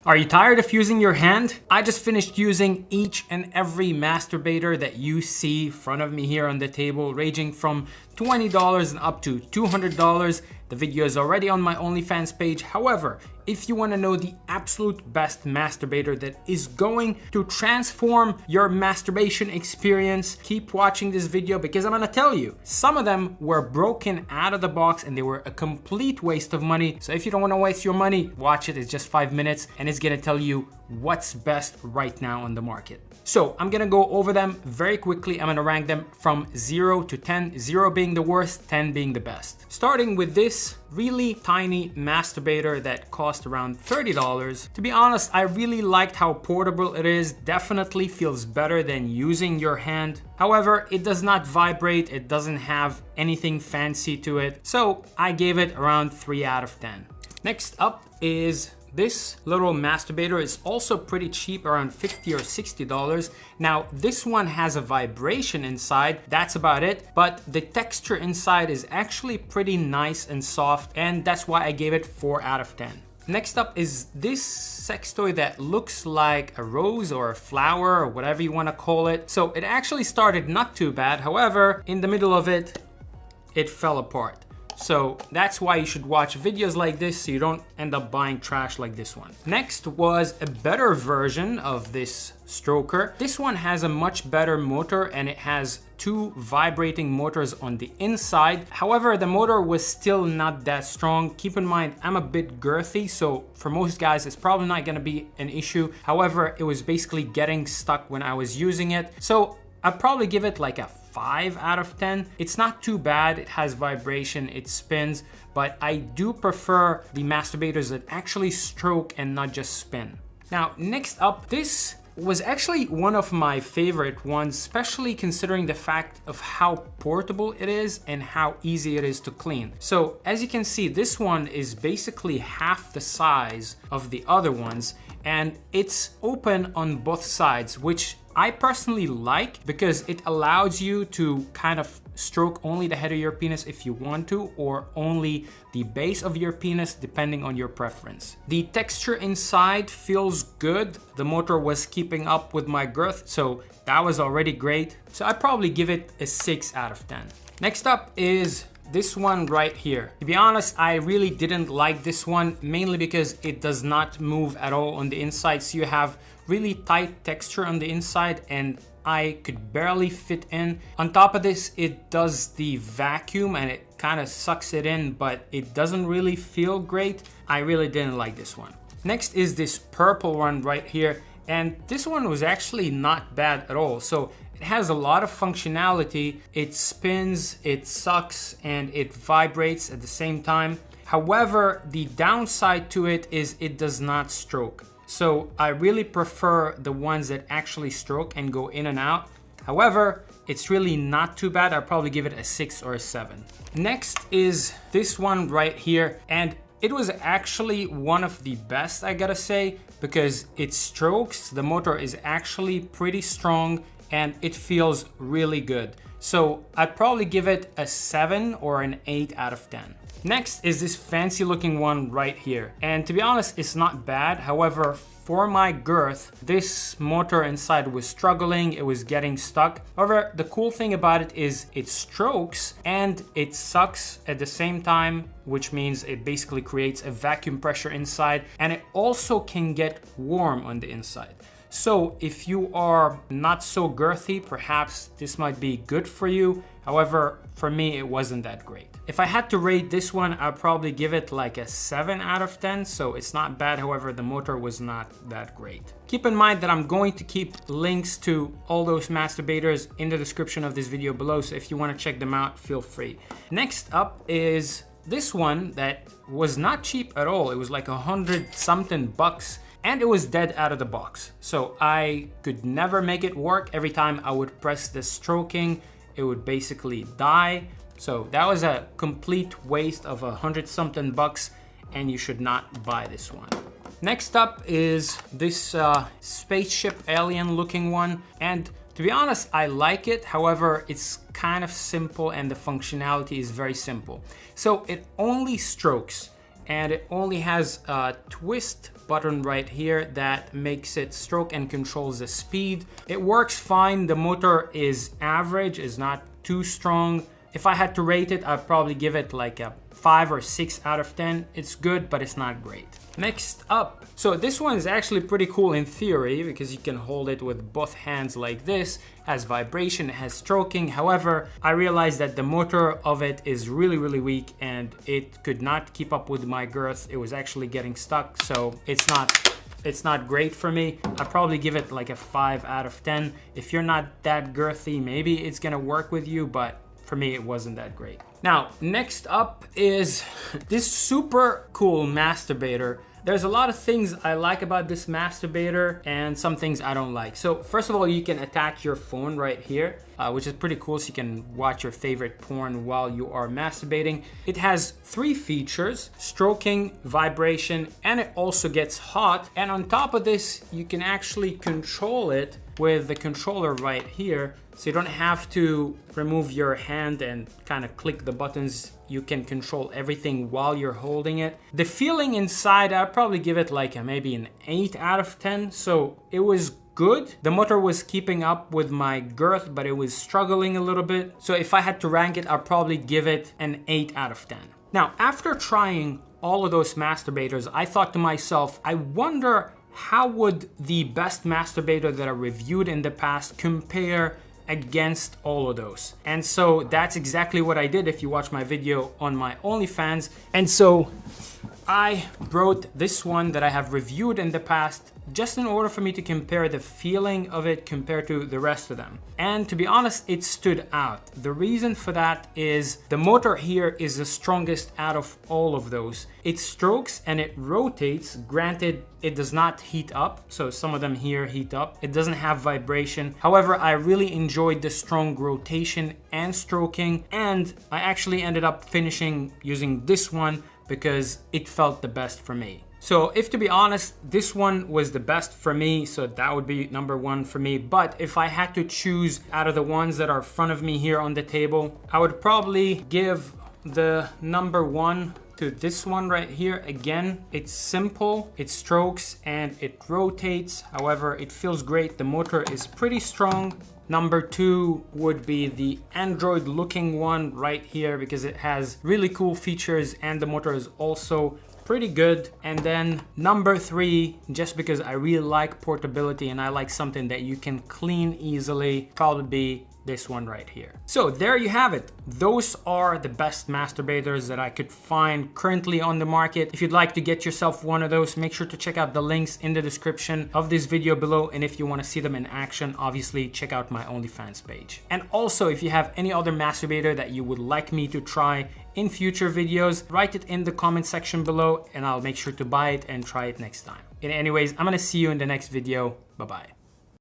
Are you tired of using your hand? I just finished using each and every masturbator that you see in front of me here on the table, ranging from $20 and up to $200. The video is already on my OnlyFans page. However, if you want to know the absolute best masturbator that is going to transform your masturbation experience, keep watching this video because I'm gonna tell you, some of them were broken out of the box and they were a complete waste of money. So if you don't want to waste your money, watch it. It's just 5 minutes and it's gonna tell you what's best right now on the market. So I'm gonna go over them very quickly. I'm gonna rank them from 0 to 10, 0 being the worst, 10 being the best. Starting with this really tiny masturbator that cost around $30. To be honest, I really liked how portable it is. Definitely feels better than using your hand. However, it does not vibrate. It doesn't have anything fancy to it. So I gave it around 3 out of 10. Next up is this little masturbator. Is also pretty cheap, around $50 or $60. Now, this one has a vibration inside, that's about it, but the texture inside is actually pretty nice and soft, and that's why I gave it 4 out of 10. Next up is this sex toy that looks like a rose or a flower or whatever you want to call it. So it actually started not too bad, however, in the middle of it, it fell apart. So that's why you should watch videos like this so you don't end up buying trash like this one. Next was a better version of this stroker. This one has a much better motor and it has 2 vibrating motors on the inside. However, the motor was still not that strong. Keep in mind, I'm a bit girthy, so for most guys, it's probably not gonna be an issue. However, it was basically getting stuck when I was using it. So I'd probably give it like a 5 out of 10. It's not too bad. It has vibration, it spins, but I do prefer the masturbators that actually stroke and not just spin. Now, next up, this was actually one of my favorite ones, especially considering the fact of how portable it is and how easy it is to clean. So as you can see, this one is basically half the size of the other ones, and it's open on both sides, which I personally like because it allows you to kind of stroke only the head of your penis if you want to, or only the base of your penis depending on your preference. The texture inside feels good. The motor was keeping up with my girth, so that was already great. So I'd probably give it a 6 out of 10. Next up is this one right here. To be honest, I really didn't like this one, mainly because it does not move at all on the inside. So you have really tight texture on the inside and I could barely fit in. On top of this, it does the vacuum and it kind of sucks it in, but it doesn't really feel great. I really didn't like this one. Next is this purple one right here. And this one was actually not bad at all. So it has a lot of functionality. It spins, it sucks, and it vibrates at the same time. However, the downside to it is it does not stroke. So I really prefer the ones that actually stroke and go in and out. However, it's really not too bad. I'll probably give it a 6 or a 7. Next is this one right here. And it was actually one of the best, I gotta say, because it strokes. The motor is actually pretty strong and it feels really good. So I'd probably give it a 7 or an 8 out of 10. Next is this fancy looking one right here. And to be honest, it's not bad. However, for my girth, this motor inside was struggling, it was getting stuck. However, the cool thing about it is it strokes and it sucks at the same time, which means it basically creates a vacuum pressure inside, and it also can get warm on the inside. So if you are not so girthy, perhaps this might be good for you. However, for me, it wasn't that great. If I had to rate this one, I'd probably give it like a 7 out of 10. So it's not bad. However, the motor was not that great. Keep in mind that I'm going to keep links to all those masturbators in the description of this video below. So if you want to check them out, feel free. Next up is this one that was not cheap at all. It was like $100 something bucks. And it was dead out of the box. So I could never make it work. Every time I would press the stroking, it would basically die. So that was a complete waste of $100 something bucks, and you should not buy this one. Next up is this spaceship alien looking one. And to be honest, I like it. However, it's kind of simple and the functionality is very simple. So it only strokes. and it only has a twist button right here that makes it stroke and controls the speed. It works fine. The motor is average, is not too strong. If I had to rate it, I'd probably give it like a 5 or 6 out of 10. It's good, but it's not great. Next up, so this one is actually pretty cool in theory because you can hold it with both hands like this. It has vibration, it has stroking. However, I realized that the motor of it is really weak and it could not keep up with my girth. It was actually getting stuck, so it's not great for me. I'd probably give it like a 5 out of 10. If you're not that girthy, maybe it's gonna work with you, but for me, it wasn't that great. Now, next up is this super cool masturbator. There's a lot of things I like about this masturbator and some things I don't like. So first of all, you can attach your phone right here, which is pretty cool, so you can watch your favorite porn while you are masturbating. It has 3 features: stroking, vibration, and it also gets hot. And on top of this, you can actually control it with the controller right here. So you don't have to remove your hand and kind of click the buttons. You can control everything while you're holding it. The feeling inside, I'd probably give it like maybe an 8 out of 10. So it was good. The motor was keeping up with my girth, but it was struggling a little bit. So if I had to rank it, I'd probably give it an 8 out of 10. Now, after trying all of those masturbators, I thought to myself, I wonder how would the best masturbator that I reviewed in the past compare against all of those. And so that's exactly what I did if you watch my video on my OnlyFans. And so I wrote this one that I have reviewed in the past just in order for me to compare the feeling of it compared to the rest of them. And to be honest, it stood out. The reason for that is the motor here is the strongest out of all of those. It strokes and it rotates. Granted, it does not heat up, so some of them here heat up. It doesn't have vibration. However, I really enjoyed the strong rotation and stroking, and I actually ended up finishing using this one because it felt the best for me. So if to be honest, this one was the best for me, so that would be number 1 for me. But if I had to choose out of the ones that are in front of me here on the table, I would probably give the number 1 to this one right here. Again, it's simple, it strokes and it rotates. However, it feels great. The motor is pretty strong. Number 2 would be the Android looking one right here because it has really cool features and the motor is also pretty good. And then number 3, just because I really like portability and I like something that you can clean easily, probably be this one right here. So there you have it. Those are the best masturbators that I could find currently on the market. If you'd like to get yourself one of those, make sure to check out the links in the description of this video below. And if you want to see them in action, obviously check out my OnlyFans page. And also, if you have any other masturbator that you would like me to try in future videos, write it in the comment section below and I'll make sure to buy it and try it next time. And anyways, I'm gonna see you in the next video. Bye-bye.